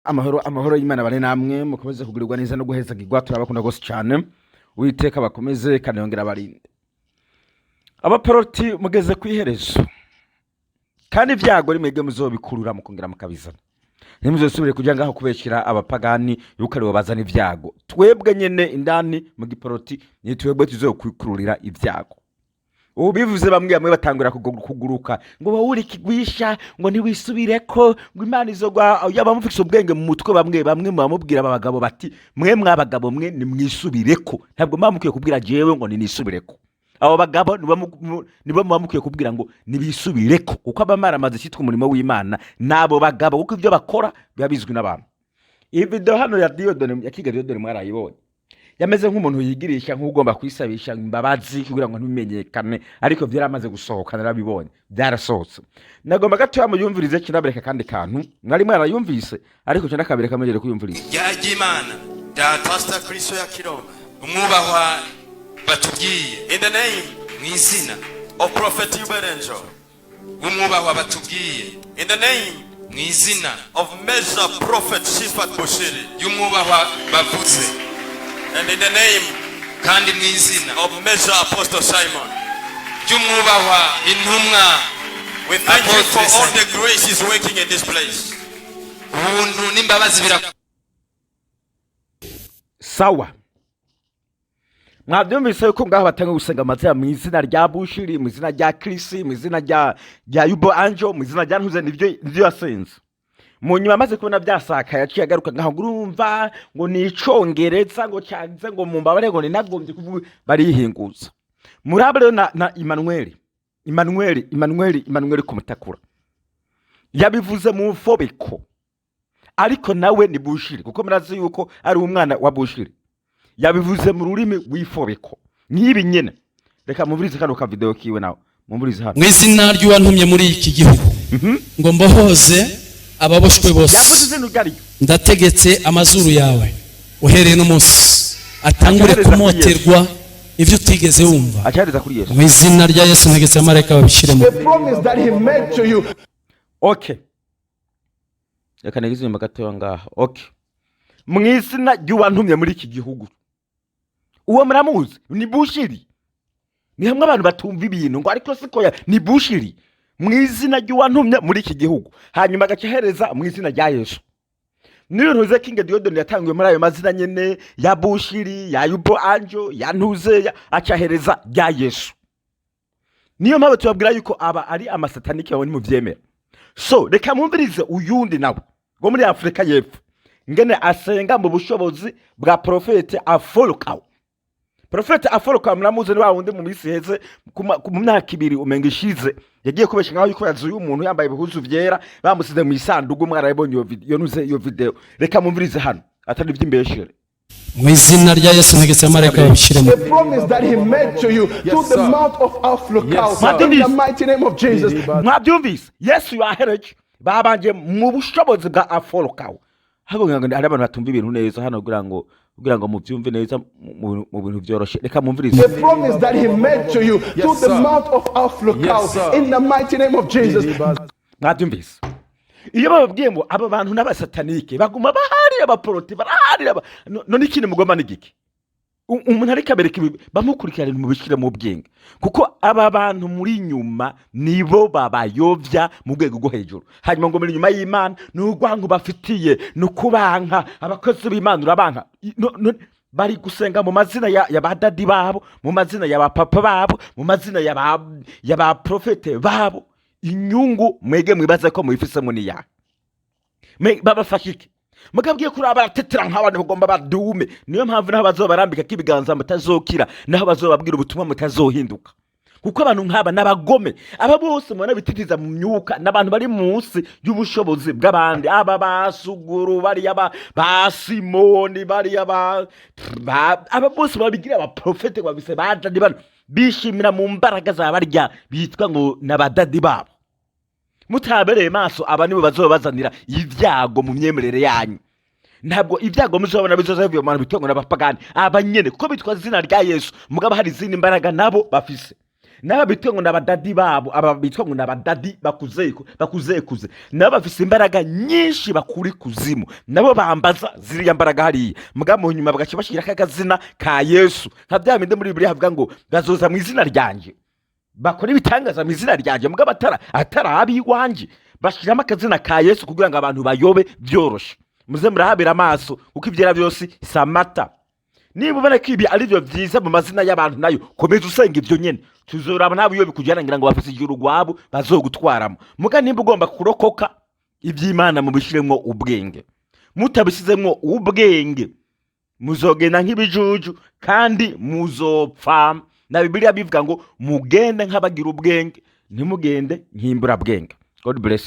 amahoro y'Imana bane namwe mukomeze kugirirwa neza no guhezagirwa turabakunda gose cyane Uwiteka bakomeze kanongera barinde Abaporoti mugeze kwiherezo kandi ibyago rimwege muzobikurura mukongera mukabizana nimuzosubire kujya ngaho kubeshira abapagani yuko ari bo bazana ibyago twebwe nyene indani mu giporoti ni twebwe tuzokwikururira ibyago ubu bivuze bamwe batangura kuguruka ngo bawuri kigwisha ngo ntiwisubireko ngo Imana izogwa yabamufise ubwenge mu mutwe bamwe bamubwira abagabo bati mwe mwabagabo mwe nimwisubireko ntabwo mwamukiye kubwira jewe ngo nisubireko abo bagabo nibo mwamukiye kubwira ngo nibisubireko uko abamara amaze cyitwa umurimo w'Imana nabo bagabo uko ibyo bakora byabizwi n'abantu iyi video hano ya Diodone ya Kigali Diodone mwarayibonye yameze nk'umuntu yigirisha nk'ugomba kwisabisha imbabazi kugira ngo ntimenyekane ariko byaramaze gusohoka narabibonye byarasohotse nagomba gato yamuyumvirize kinabereka kandi kantu mwari mwarayumvise ariko cyo nakabere kamegere kuyumviriza yagimana da Pastor Kristo ya Kiroma umwubahwa batubwiye in the name mwizina of Prophet Uberenjo umwubahwa batubwiye in the name mwizina of Major Prophet Shifat Bushiri umwubahwa bavuze and in the name kandi mwizina of Major Apostle Simon umwubahwa intumwa we thank you for all the graces working in this place ubuntu nimbabazi sawa mwabyumvise yuko ngaho batanga gusenga amazina mu izina rya Bushiri mu izina rya Krisi mu izina rya Yubo Angel mu izina rya ntuze nivyo yasenze mu nyuma amaze kubona byasaka yaciye agaruka ngaho urumva ngo nicongereza ngo cyanze ngo mumbabare ngo ninagombye kuvuga barihinguza murabere na Emmanuel kumutakura yabivuze mu fobeko ariko nawe ni Bushiri kuko murazi yuko ari umwana wa Bushiri yabivuze mu rurimi w'ifobeko nkibi nyene reka muvurize kano ka video kiwe nawe muvurize hano mwizina ry'uwantumye muri iki gihugu ngo mbohoze ababoshwe bose ndategetse amazuru yawe uhereye no munsi atangure kumoterwa ivyo utigeze wumva acyareza kuri Yesu mwizina rya Yesu ntegetse amareka babishiremo okay reka negize nyuma gato ngaha okay mwizina ry'uwantumye muri iki gihugu uwo muramuzi ni Bushiri ni hamwe abantu batumva ibintu ngo ariko siko ni Bushiri mwizina ry'uwantumye muri iki gihugu hanyuma agacahereza mwizina rya Yesu niyo ntuze King Diodone yatangiye muri ayo mazina nyene ya Bushiri ya Yubo Angel ya ntuze acahereza rya Yesu niyo mpamvu tubabwira yuko aba ari amasatanike babo ni mu vyemera so reka mumvirize uyundi nawe ngo muri Afrika y'Epfo ngene asenga mu bushobozi bwa Prophet Afolokaw Prophet Afolokaw muramuze ni wa wundi mu misi heze mu myaka 2 umenga ishize yagiye kubesha ngaho yuko yazuye umuntu yambaye ibihuzu vyera bamusize mu isandugu mwarayibonye iyo nuze iyo video reka mumvirize hano atari by'imbeshere mwizina rya Yesu ntegetse amareka babishiremo the promise that he made to you through the mouth of Afolokaw in the mighty name of Jesus mwabyumvise Yesu yahereje babanje mu bushobozi bwa Afolokaw habo nganga ari abantu batumva ibintu neza hano kugira ngo mubyumve neza mu bintu byoroshe reka mumvirize the promise that he made to you through the mouth of Afolokaw in the mighty name of Jesus mwabyumvise iyo bababwiye ngo aba bantu n'abasatanike baguma bahari abaporoti barahari none ikindi mugoma n'igiki umuntu ari kabereka bamukurikirana mu bishira mu bwenge kuko aba bantu muri nyuma nibo babayovya mu rwego rwo hejuru hanyuma ngo muri nyuma y'Imana n'urwango bafitiye no kubanka abakozi b'Imana urabanka bari gusenga mu mazina ya badadi babo mu mazina ya bapapa babo mu mazina ya ba profete babo inyungu mwege mwibaza ko mwifisemo ni ya babafashike mugabwiye kuri abaratetera nk'abandi bagomba badume niyo mpamvu naho bazobarambika kibiganza mutazokira naho bazobabwira ubutumwa mutazohinduka kuko abantu nk'aba nabagome aba bose mwana bititiza mu myuka nabantu bari munsi y'ubushobozi bw'abandi aba basuguru bari ba Simoni bari aba bose babigira aba profete babise badadi bano bishimira mu mbaraga za barya bitwa ngo nabadadi babo mutabereye maso aba nibo bazobazanira ibyago mu myemerere yanyu ntabwo ibyago muzobona bizoza bivuye mu bantu bitongo n'abapagani aba nyene kuko bitwa zina rya Yesu mugabo hari izindi mbaraga nabo bafise naba bitwa ngo nabadadi babo aba bitwa ngo nabadadi bakuzekuze nabo bafise imbaraga nyinshi bakuri kuzimu nabo bambaza ziriya mbaraga hariya muga mu nyuma bagaca bashira kagazina ka Yesu nka bya bindi muri Bibiliya havuga ngo bazoza mu izina ryanje bakora ibitangaza mu izina ryanje muga atara abiwanje bashiramo akazina ka Yesu kugira ngo abantu bayobe byoroshe muze murahabira amaso uko ibyera byose samata niba ubona ko ibi ari byo byiza mu mazina y'abantu nayo komeza usenga ibyo nyene tuzoraba nabo iyo bikujyana ngira ngo bafise igihe urwabo bazogutwaramo muga nimba ugomba kurokoka iby'Imana mu bishiremwo ubwenge mutabisizemwo ubwenge muzogenda nk'ibijuju kandi muzopfa na Bibiliya bivuga ngo mugende nk'abagira ubwenge ntimugende nk'imbura bwenge. God bless.